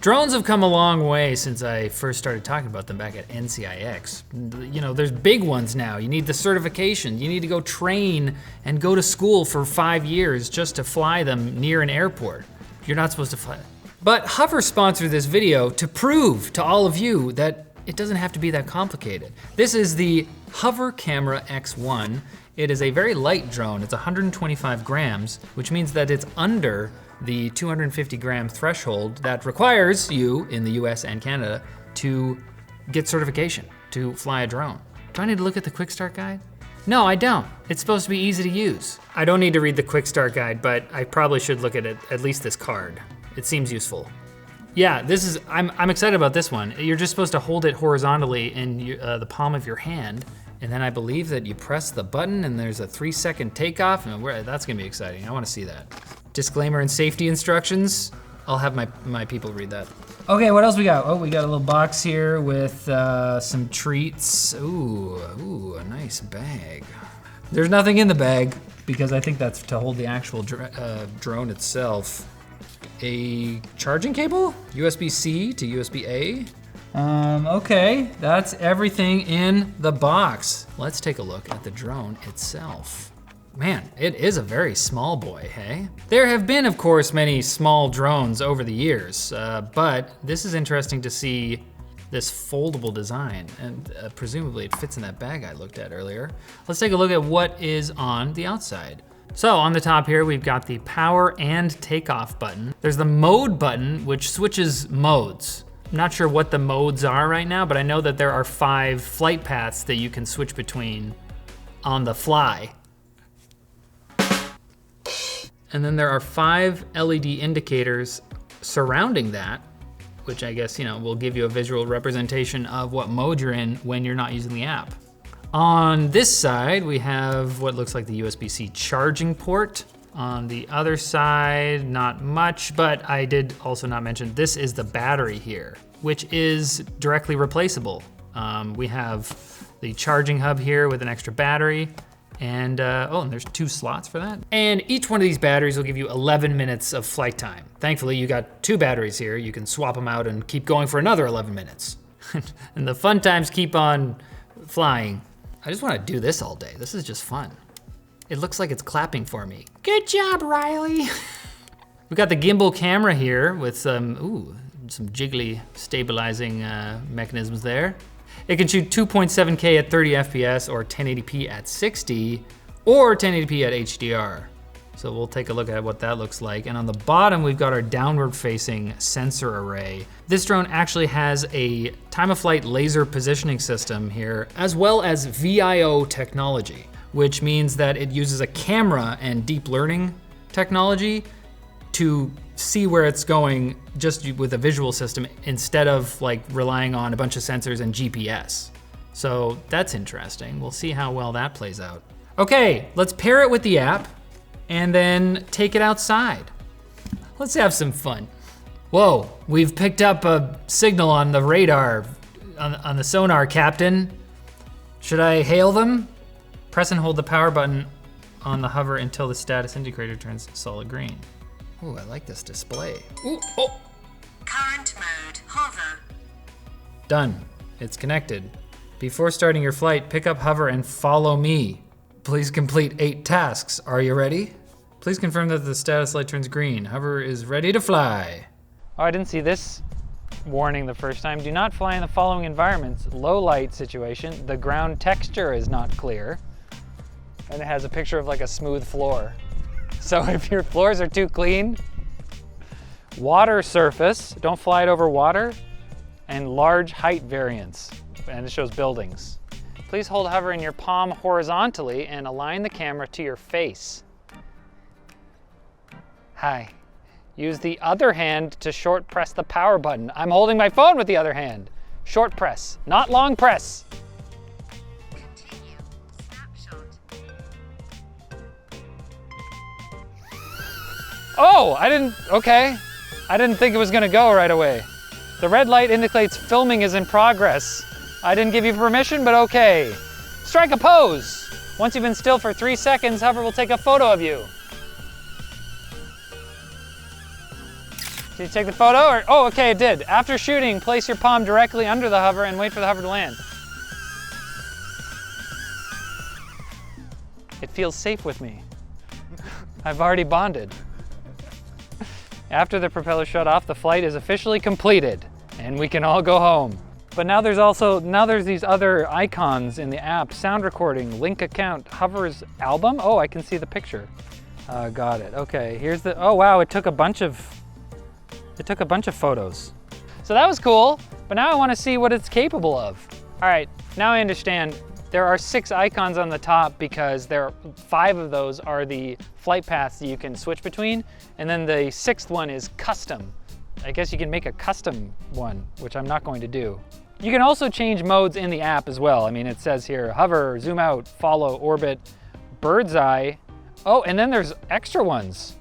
Drones have come a long way since I first started talking about them back at NCIX. You know, there's big ones now. You need the certification. You need to go train and go to school for 5 years just to fly them near an airport. You're not supposed to fly. But Hover sponsored this video to prove to all of you that it doesn't have to be that complicated. This is the Hover Camera X1. It is a very light drone. It's 125 grams, which means that it's under the 250 gram threshold that requires you in the US and Canada to get certification to fly a drone. Do I need to look at the quick start guide? No, I don't. It's supposed to be easy to use. I don't need to read the quick start guide, but I probably should look at it, at least this card. It seems useful. Yeah, this is, I'm excited about this one. You're just supposed to hold it horizontally in the palm of your hand, and then I believe that you press the button and there's a 3-second takeoff, and that's gonna be exciting. I wanna see that. Disclaimer and safety instructions. I'll have my people read that. Okay, what else we got? Oh, we got a little box here with some treats. Ooh, a nice bag. There's nothing in the bag because I think that's to hold the actual drone itself. A charging cable? USB-C to USB-A? Okay, that's everything in the box. Let's take a look at the drone itself. Man, it is a very small boy, hey? There have been, of course, many small drones over the years, but this is interesting to see this foldable design, and presumably it fits in that bag I looked at earlier. Let's take a look at what is on the outside. So on the top here, we've got the power and takeoff button. There's the mode button, which switches modes. I'm not sure what the modes are right now, but I know that there are 5 flight paths that you can switch between on the fly. And then there are 5 LED indicators surrounding that, which I guess, you know, will give you a visual representation of what mode you're in when you're not using the app. On this side, we have what looks like the USB-C charging port. On the other side, not much, but I did also not mention, this is the battery here, which is directly replaceable. We have the charging hub here with an extra battery, and and there's 2 slots for that. And each one of these batteries will give you 11 minutes of flight time. Thankfully, you got 2 batteries here. You can swap them out and keep going for another 11 minutes. And the fun times keep on flying. I just wanna do this all day. This is just fun. It looks like it's clapping for me. Good job, Riley. We've got the gimbal camera here with some jiggly stabilizing mechanisms there. It can shoot 2.7K at 30 FPS or 1080p at 60 or 1080p at HDR. So we'll take a look at what that looks like. And on the bottom, we've got our downward facing sensor array. This drone actually has a time of flight laser positioning system here, as well as VIO technology, which means that it uses a camera and deep learning technology to see where it's going just with a visual system instead of like relying on a bunch of sensors and GPS. So that's interesting. We'll see how well that plays out. Okay, let's pair it with the app and then take it outside. Let's have some fun. Whoa, we've picked up a signal on the radar, on the sonar, Captain. Should I hail them? Press and hold the power button on the hover until the status indicator turns solid green. Ooh, I like this display. Ooh, oh. Current mode, hover. Done, it's connected. Before starting your flight, pick up hover and follow me. Please complete 8 tasks. Are you ready? Please confirm that the status light turns green. Hover is ready to fly. Oh, I didn't see this warning the first time. Do not fly in the following environments. Low light situation. The ground texture is not clear. And it has a picture of like a smooth floor. So if your floors are too clean, water surface, don't fly it over water, and large height variance. And it shows buildings. Please hold hover in your palm horizontally and align the camera to your face. Hi. Use the other hand to short press the power button. I'm holding my phone with the other hand. Short press, not long press. Continue. Snapshot. Oh, okay. I didn't think it was gonna go right away. The red light indicates filming is in progress. I didn't give you permission, but okay. Strike a pose. Once you've been still for 3 seconds, hover will take a photo of you. Did you take the photo? Or, oh, okay, it did. After shooting, place your palm directly under the hover and wait for the hover to land. It feels safe with me. I've already bonded. After the propeller shut off, the flight is officially completed and we can all go home. But now there's these other icons in the app. Sound recording, link account, Hover's album. Oh, I can see the picture. Got it. Okay, here's the, oh wow, it took a bunch of photos. So that was cool, but now I want to see what it's capable of. All right, now I understand. There are 6 icons on the top because 5 of those are the flight paths that you can switch between, and then the 6th one is custom. I guess you can make a custom one, which I'm not going to do. You can also change modes in the app as well. I mean, it says here, hover, zoom out, follow, orbit, bird's eye. Oh, and then there's extra ones.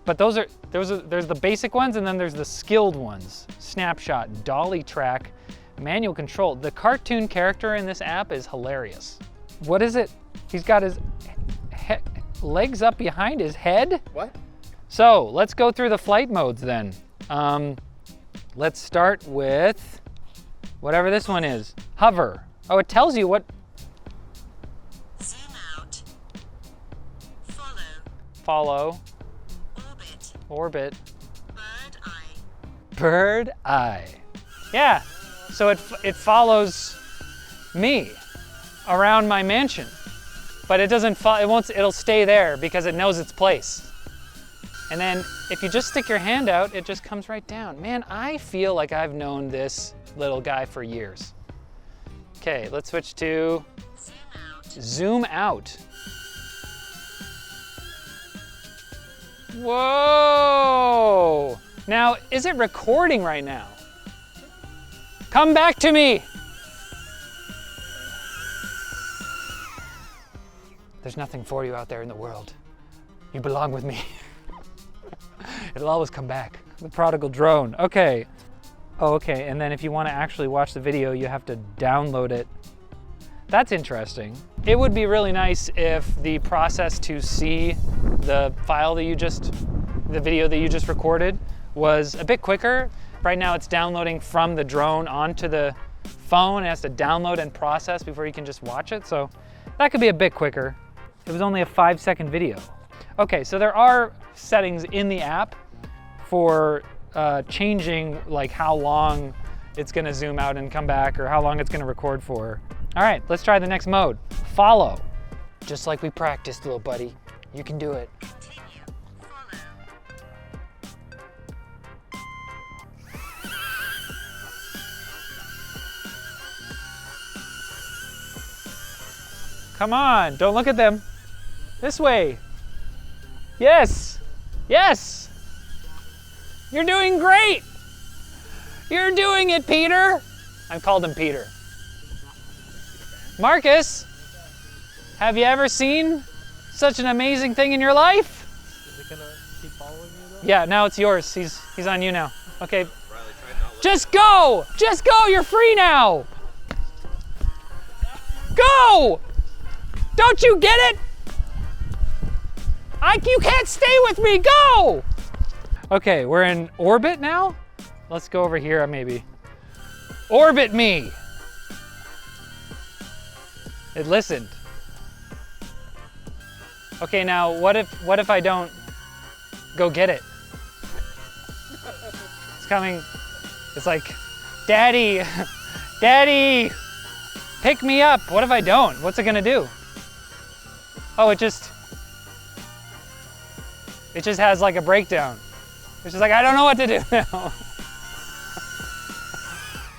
But there's the basic ones, and then there's the skilled ones. Snapshot, dolly track, manual control. The cartoon character in this app is hilarious. What is it? He's got his legs up behind his head? What? So let's go through the flight modes then. Let's start with whatever this one is. Hover. Oh, it tells you what. Zoom out. Follow. Follow. Orbit. Orbit. Bird eye. Bird eye. Yeah, so it follows me around my mansion, but it doesn't it'll stay there because it knows its place. And then if you just stick your hand out, it just comes right down. Man, I feel like I've known this little guy for years. Okay, let's switch to Zoom out. zoom out. Whoa! Now, is it recording right now? Come back to me! There's nothing for you out there in the world. You belong with me. It'll always come back. The prodigal drone. Okay. Oh, okay. And then if you want to actually watch the video, you have to download it. That's interesting. It would be really nice if the process to see the file that the video that you just recorded was a bit quicker. Right now it's downloading from the drone onto the phone. It has to download and process before you can just watch it. So that could be a bit quicker. It was only a 5-second video. Okay, so there are settings in the app for changing like how long it's gonna zoom out and come back or how long it's gonna record for. All right, let's try the next mode. Follow. Just like we practiced, little buddy. You can do it. Continue. Follow. Come on, don't look at them. This way. Yes, yes. You're doing great. You're doing it, Peter. I've called him Peter. Marcus, have you ever seen such an amazing thing in your life? Is it gonna keep following you though? Yeah, now it's yours. He's on you now. Okay. Just go! Just go! You're free now! Go! Don't you get it? You can't stay with me, go! Okay, we're in orbit now? Let's go over here maybe. Orbit me! It listened. Okay, now what if I don't go get it? It's coming. It's like, Daddy, Daddy, pick me up. What if I don't? What's it gonna do? Oh, it just has like a breakdown. It's just like, I don't know what to do now.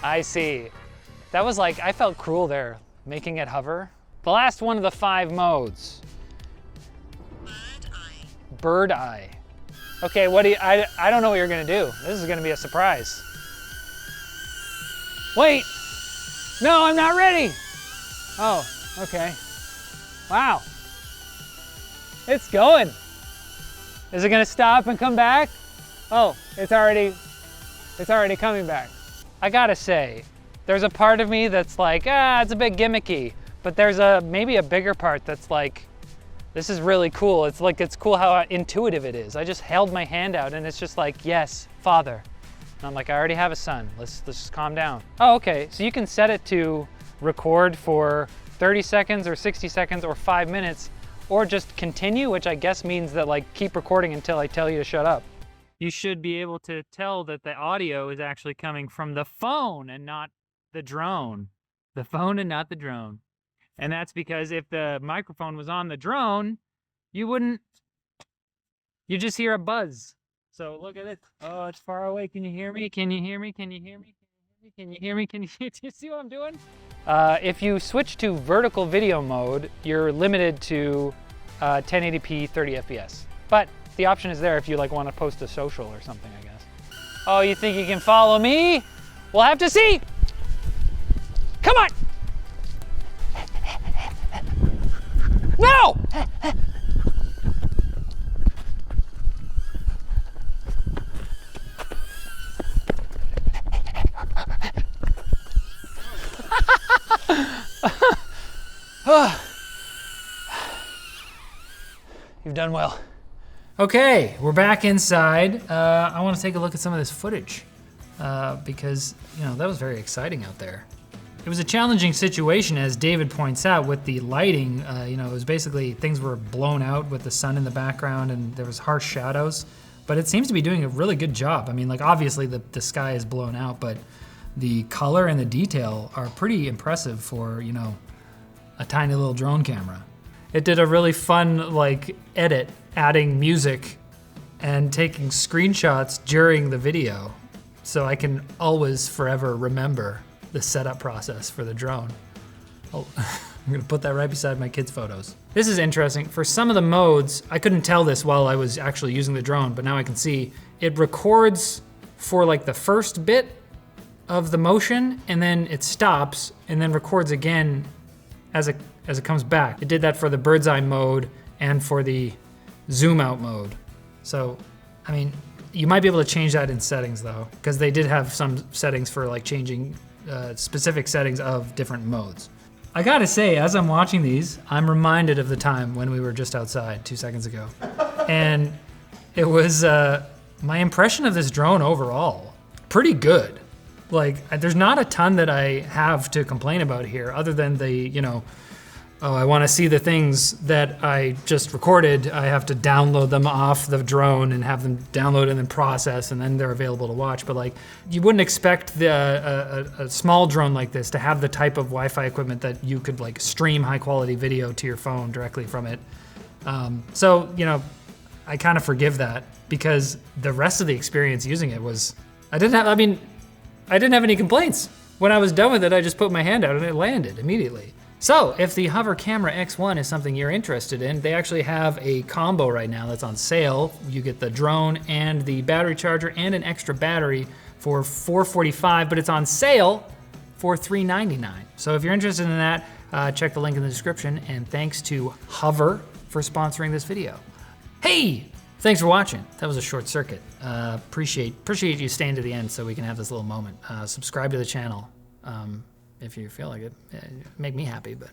I see. That was like, I felt cruel there, making it hover. The last one of the 5 modes. Bird eye. Bird eye. Okay, I don't know what you're gonna do. This is gonna be a surprise. Wait, no, I'm not ready. Oh, okay. Wow, it's going. Is it gonna stop and come back? Oh, it's already coming back. I gotta say, there's a part of me that's like, it's a bit gimmicky, but there's maybe a bigger part that's like, this is really cool. It's cool how intuitive it is. I just held my hand out and it's just like, yes, father. And I'm like, I already have a son. Let's just calm down. Oh, okay. So you can set it to record for 30 seconds or 60 seconds or 5 minutes, or just continue, which I guess means that like keep recording until I tell you to shut up. You should be able to tell that the audio is actually coming from the phone and not the drone. The phone and not the drone. And that's because if the microphone was on the drone, you just hear a buzz. So look at it. Oh, it's far away. Can you hear me? Can you hear me? Can you hear me? Can you hear me? Do you see what I'm doing? If you switch to vertical video mode, you're limited to 1080p 30 FPS. But the option is there if you like want to post a social or something, I guess. Oh, you think you can follow me? We'll have to see. Come on. No! You've done well. Okay, we're back inside. I want to take a look at some of this footage because, that was very exciting out there. It was a challenging situation, as David points out, with the lighting. It was basically things were blown out with the sun in the background and there was harsh shadows, but it seems to be doing a really good job. I mean, like obviously the sky is blown out, but the color and the detail are pretty impressive for, a tiny little drone camera. It did a really fun edit, adding music and taking screenshots during the video, so I can always forever remember the setup process for the drone. Oh, I'm gonna put that right beside my kids' photos. This is interesting. For some of the modes, I couldn't tell this while I was actually using the drone, but now I can see it records for the first bit of the motion, and then it stops, and then records again as it comes back. It did that for the bird's eye mode and for the zoom out mode. So, I mean, you might be able to change that in settings though, because they did have some settings for changing specific settings of different modes. I gotta say, as I'm watching these, I'm reminded of the time when we were just outside 2 seconds ago. And it was my impression of this drone overall, pretty good. There's not a ton that I have to complain about here other than the, I wanna see the things that I just recorded. I have to download them off the drone and have them download and then process, and then they're available to watch. But you wouldn't expect a small drone like this to have the type of Wi-Fi equipment that you could stream high quality video to your phone directly from it. So, I kind of forgive that because the rest of the experience using it was, I didn't have any complaints. When I was done with it, I just put my hand out and it landed immediately. So if the Hover Camera X1 is something you're interested in, they actually have a combo right now that's on sale. You get the drone and the battery charger and an extra battery for $445, but it's on sale for $399. So if you're interested in that, check the link in the description, and thanks to Hover for sponsoring this video. Hey, thanks for watching. That was a short circuit. Appreciate you staying to the end so we can have this little moment. Subscribe to the channel if you feel like it. Make me happy, but